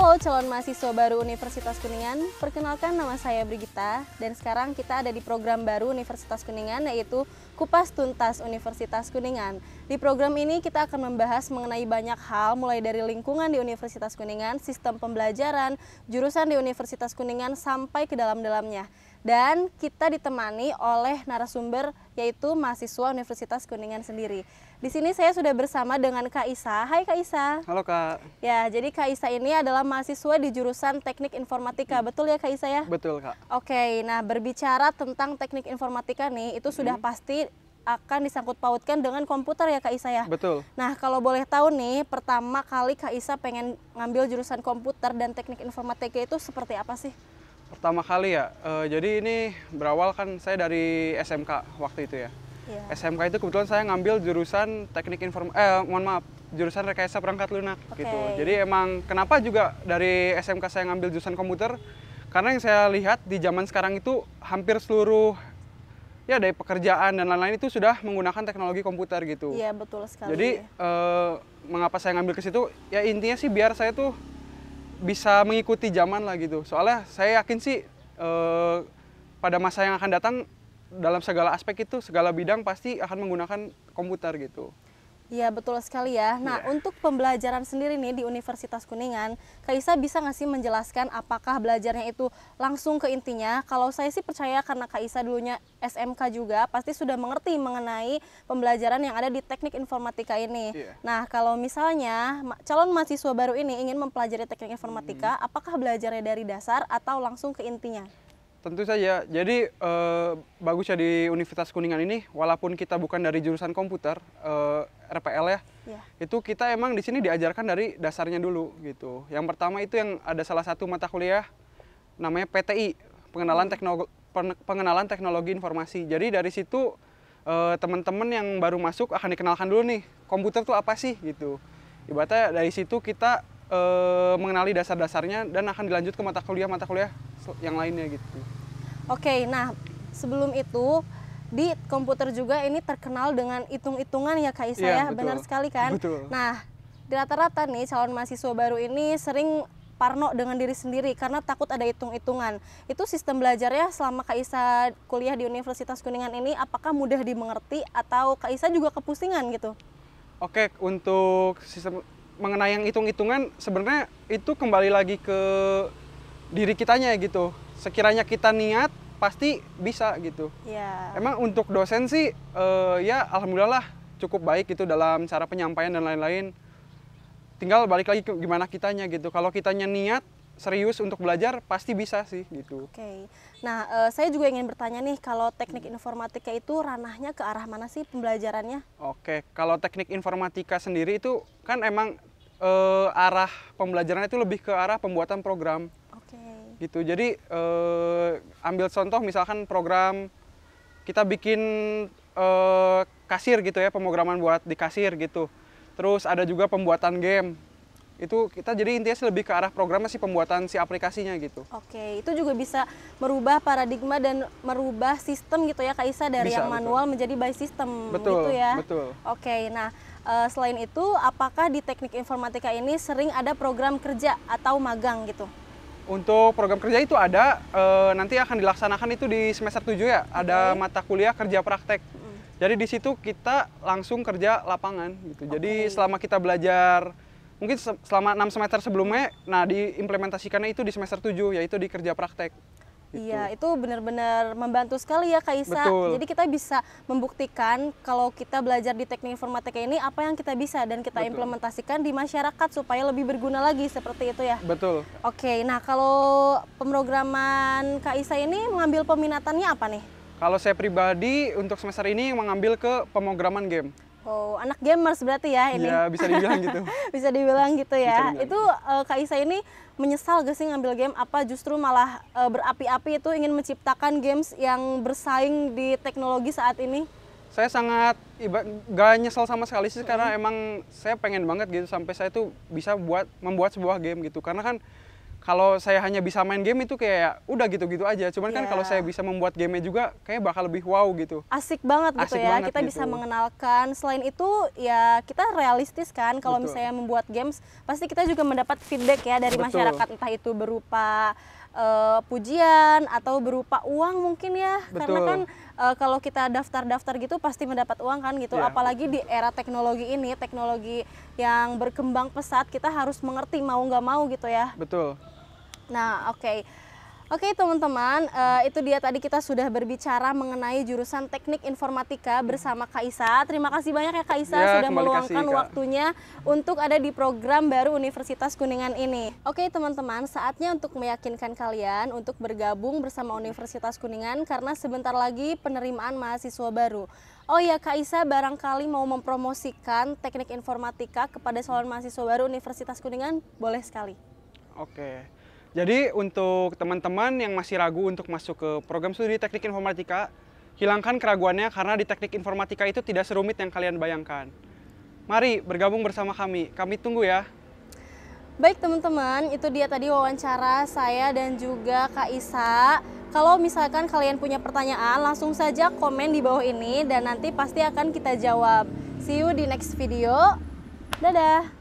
Halo calon mahasiswa baru Universitas Kuningan, perkenalkan nama saya Brigita dan sekarang kita ada di program baru Universitas Kuningan yaitu Kupas Tuntas Universitas Kuningan. Di program ini kita akan membahas mengenai banyak hal mulai dari lingkungan di Universitas Kuningan, sistem pembelajaran, jurusan di Universitas Kuningan sampai ke dalam-dalamnya. Dan kita ditemani oleh narasumber yaitu mahasiswa Universitas Kuningan sendiri. Di sini saya sudah bersama dengan Kak Isa. Hai Kak Isa. Halo Kak. Ya, jadi Kak Isa ini adalah mahasiswa di jurusan Teknik Informatika. Betul ya Kak Isa ya? Betul Kak. Oke, nah berbicara tentang Teknik Informatika nih, itu sudah pasti akan disangkut pautkan dengan komputer ya Kak Isa ya? Betul. Nah, kalau boleh tahu nih, pertama kali Kak Isa pengen ngambil jurusan komputer dan Teknik Informatika itu seperti apa sih? Pertama kali ya, jadi ini berawal kan saya dari SMK waktu itu ya. Iya. SMK itu kebetulan saya ngambil jurusan jurusan rekayasa perangkat lunak Oke. gitu. Jadi emang kenapa juga dari SMK saya ngambil jurusan komputer? Karena yang saya lihat di zaman sekarang itu hampir seluruh ya dari pekerjaan dan lain-lain itu sudah menggunakan teknologi komputer gitu. Iya, betul sekali. Jadi mengapa saya ngambil ke situ? Ya intinya sih biar saya tuh bisa mengikuti zaman lah gitu. Soalnya saya yakin sih pada masa yang akan datang dalam segala aspek itu, segala bidang pasti akan menggunakan komputer gitu. Iya, betul sekali ya. Nah, untuk pembelajaran sendiri nih di Universitas Kuningan, Kak Isa bisa nggak sih menjelaskan apakah belajarnya itu langsung ke intinya? Kalau saya sih percaya karena Kak Isa dulunya SMK juga, pasti sudah mengerti mengenai pembelajaran yang ada di Teknik Informatika ini. Nah, kalau misalnya calon mahasiswa baru ini ingin mempelajari Teknik Informatika, apakah belajarnya dari dasar atau langsung ke intinya? Tentu saja. Jadi bagusnya di Universitas Kuningan ini, walaupun kita bukan dari jurusan komputer, RPL ya, itu kita emang di sini diajarkan dari dasarnya dulu gitu. Yang pertama itu yang ada salah satu mata kuliah namanya PTI, pengenalan teknologi informasi. Jadi dari situ teman-teman yang baru masuk akan dikenalkan dulu nih, komputer tuh apa sih gitu. Ibaratnya dari situ kita mengenali dasar-dasarnya dan akan dilanjut ke mata kuliah yang lainnya gitu. Oke, nah sebelum itu di komputer juga ini terkenal dengan hitung-hitungan ya Kak Isa ya, benar sekali kan? Betul. Nah, di rata-rata nih calon mahasiswa baru ini sering parno dengan diri sendiri karena takut ada hitung-hitungan. Itu sistem belajarnya selama Kak Isa kuliah di Universitas Kuningan ini apakah mudah dimengerti atau Kak Isa juga kepusingan gitu? Oke, untuk sistem mengenai yang hitung-hitungan sebenarnya itu kembali lagi ke diri kitanya gitu. Sekiranya kita niat pasti bisa gitu. Ya. Emang untuk dosen sih ya alhamdulillah cukup baik gitu dalam cara penyampaian dan lain-lain. Tinggal balik lagi ke gimana kitanya gitu. Kalau kitanya niat serius untuk belajar pasti bisa sih gitu. Oke. Nah, saya juga ingin bertanya nih, kalau teknik informatika itu ranahnya ke arah mana sih pembelajarannya? Oke, kalau teknik informatika sendiri itu kan emang arah pembelajarannya itu lebih ke arah pembuatan program. Gitu. Jadi ambil contoh misalkan program kita bikin kasir gitu ya, pemrograman buat di kasir gitu. Terus ada juga pembuatan game. Itu kita jadi intinya lebih ke arah programnya sih, pembuatan si aplikasinya gitu. Oke, itu juga bisa merubah paradigma dan merubah sistem gitu ya Kak Isa, dari bisa, yang manual menjadi by system gitu betul, ya. Betul. Oke, nah selain itu apakah di teknik informatika ini sering ada program kerja atau magang gitu? Untuk program kerja itu ada, nanti akan dilaksanakan itu di semester 7 ya, ada mata kuliah kerja praktek. Jadi di situ kita langsung kerja lapangan gitu. Jadi selama kita belajar, mungkin selama 6 semester sebelumnya, nah diimplementasikannya itu di semester 7, yaitu di kerja praktek. Gitu. Iya, itu benar-benar membantu sekali ya Kak Isa. Betul. Jadi kita bisa membuktikan kalau kita belajar di teknik informatika ini apa yang kita bisa dan kita implementasikan di masyarakat supaya lebih berguna lagi, seperti itu ya. Betul. Oke, nah kalau pemrograman Kak Isa ini mengambil peminatannya apa nih? Kalau saya pribadi untuk semester ini mengambil ke pemrograman game. Oh, anak gamers berarti ya ini? Iya, bisa dibilang gitu. Bisa dibilang gitu ya. Itu Kak Isa ini menyesal gak sih ngambil game? Apa justru malah berapi-api itu ingin menciptakan games yang bersaing di teknologi saat ini? Saya sangat gak nyesel sama sekali sih, karena emang saya pengen banget gitu sampai saya tuh bisa membuat sebuah game gitu. Karena kan kalau saya hanya bisa main game itu kayak udah gitu-gitu aja. Cuman kan kalau saya Iya. bisa membuat game juga kayak bakal lebih wow gitu. Asik banget gitu Asik ya, banget kita gitu. bisa mengenalkan. Selain itu ya kita realistis kan kalau Betul. misalnya membuat games, pasti kita juga mendapat feedback ya dari Betul. masyarakat, entah itu berupa pujian atau berupa uang mungkin ya. Karena Betul. kan kalau kita daftar-daftar gitu pasti mendapat uang kan gitu. Iya. Apalagi di era teknologi ini, teknologi yang berkembang pesat, kita harus mengerti mau nggak mau gitu ya. Betul. Nah, oke. Oke teman-teman, itu dia tadi kita sudah berbicara mengenai jurusan Teknik Informatika bersama Kak Isa. Terima kasih banyak ya Kak Isa Ya, sudah kembali meluangkan kasih, Kak. waktunya untuk ada di program baru Universitas Kuningan ini. Oke teman-teman, saatnya untuk meyakinkan kalian untuk bergabung bersama Universitas Kuningan karena sebentar lagi penerimaan mahasiswa baru. Oh ya Kak Isa, barangkali mau mempromosikan Teknik Informatika kepada calon mahasiswa baru Universitas Kuningan, boleh sekali. Oke. Jadi untuk teman-teman yang masih ragu untuk masuk ke program studi Teknik Informatika, hilangkan keraguannya karena di Teknik Informatika itu tidak serumit yang kalian bayangkan. Mari bergabung bersama kami tunggu ya. Baik teman-teman, itu dia tadi wawancara saya dan juga Kak Isa. Kalau misalkan kalian punya pertanyaan, langsung saja komen di bawah ini dan nanti pasti akan kita jawab. See you di next video. Dadah!